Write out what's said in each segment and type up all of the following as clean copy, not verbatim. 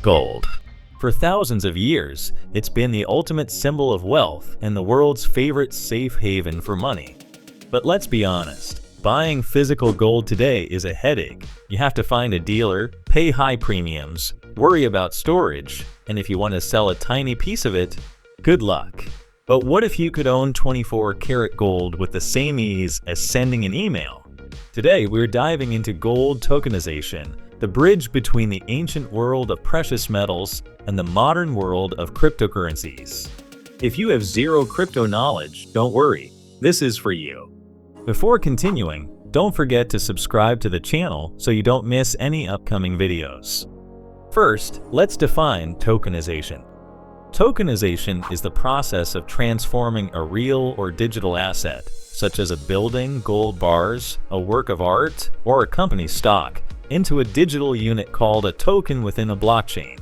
Gold. For thousands of years, it's been the ultimate symbol of wealth and the world's favorite safe haven for money. But let's be honest, buying physical gold today is a headache. You have to find a dealer, pay high premiums, worry about storage, and if you want to sell a tiny piece of it, good luck. But what if you could own 24-karat gold with the same ease as sending an email? Today, we're diving into gold tokenization, the bridge between the ancient world of precious metals and the modern world of cryptocurrencies. If you have zero crypto knowledge, don't worry, this is for you. Before continuing, don't forget to subscribe to the channel so you don't miss any upcoming videos. First, let's define tokenization. Tokenization is the process of transforming a real or digital asset, such as a building, gold bars, a work of art, or a company's stock, into a digital unit called a token within a blockchain.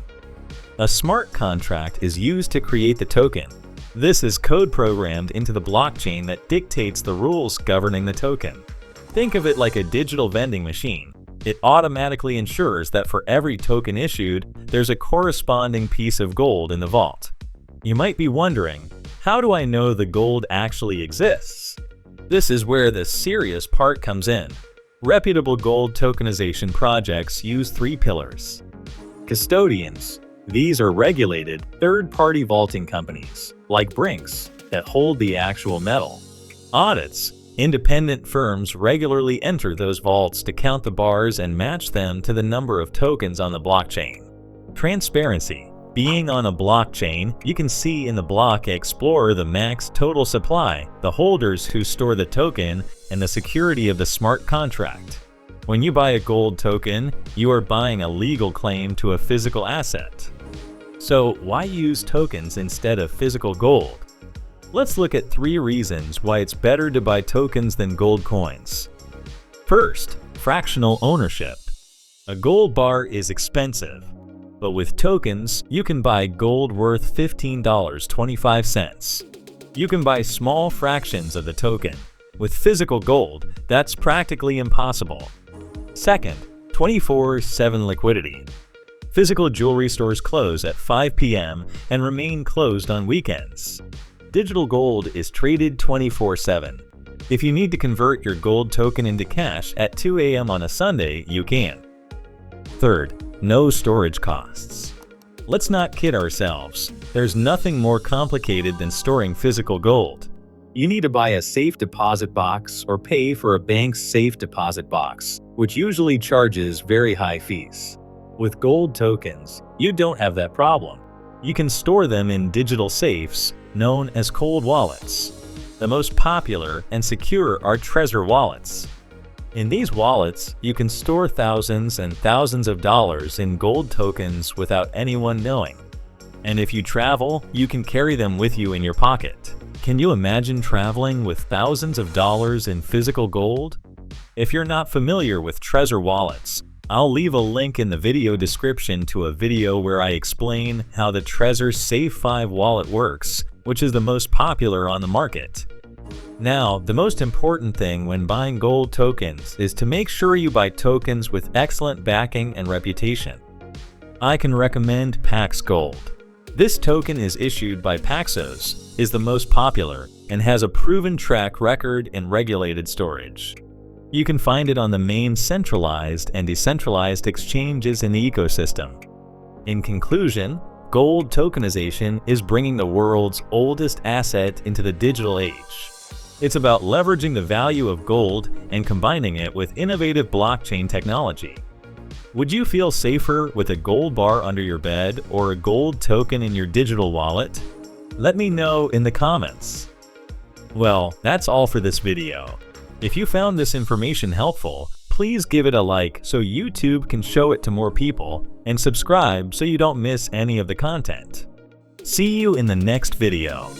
A smart contract is used to create the token. This is code programmed into the blockchain that dictates the rules governing the token. Think of it like a digital vending machine. It automatically ensures that for every token issued, there's a corresponding piece of gold in the vault. You might be wondering, how do I know the gold actually exists? This is where the serious part comes in. Reputable gold tokenization projects use three pillars. Custodians. These are regulated, third-party vaulting companies, like Brinks, that hold the actual metal. Audits. Independent firms regularly enter those vaults to count the bars and match them to the number of tokens on the blockchain. Transparency. Being on a blockchain, you can see in the block explorer the max total supply, the holders who store the token, and the security of the smart contract. When you buy a gold token, you are buying a legal claim to a physical asset. So why use tokens instead of physical gold? Let's look at 3 reasons why it's better to buy tokens than gold coins. First, fractional ownership. A gold bar is expensive, but with tokens, you can buy gold worth $15.25. You can buy small fractions of the token. With physical gold, that's practically impossible. Second, 24/7 liquidity. Physical jewelry stores close at 5 p.m. and remain closed on weekends. Digital gold is traded 24/7. If you need to convert your gold token into cash at 2 a.m. on a Sunday, you can. Third, no storage costs. Let's not kid ourselves. There's nothing more complicated than storing physical gold. You need to buy a safe deposit box or pay for a bank's safe deposit box, which usually charges very high fees. With gold tokens, you don't have that problem. You can store them in digital safes, known as cold wallets. The most popular and secure are Trezor wallets. In these wallets, you can store thousands and thousands of dollars in gold tokens without anyone knowing. And if you travel, you can carry them with you in your pocket. Can you imagine traveling with thousands of dollars in physical gold? If you're not familiar with Trezor wallets, I'll leave a link in the video description to a video where I explain how the Trezor Safe 5 wallet works, which is the most popular on the market. Now, the most important thing when buying gold tokens is to make sure you buy tokens with excellent backing and reputation. I can recommend Pax Gold. This token is issued by Paxos, is the most popular, and has a proven track record in regulated storage. You can find it on the main centralized and decentralized exchanges in the ecosystem. In conclusion, gold tokenization is bringing the world's oldest asset into the digital age. It's about leveraging the value of gold and combining it with innovative blockchain technology. Would you feel safer with a gold bar under your bed or a gold token in your digital wallet? Let me know in the comments. Well, that's all for this video. If you found this information helpful, please give it a like so YouTube can show it to more people, and subscribe so you don't miss any of the content. See you in the next video.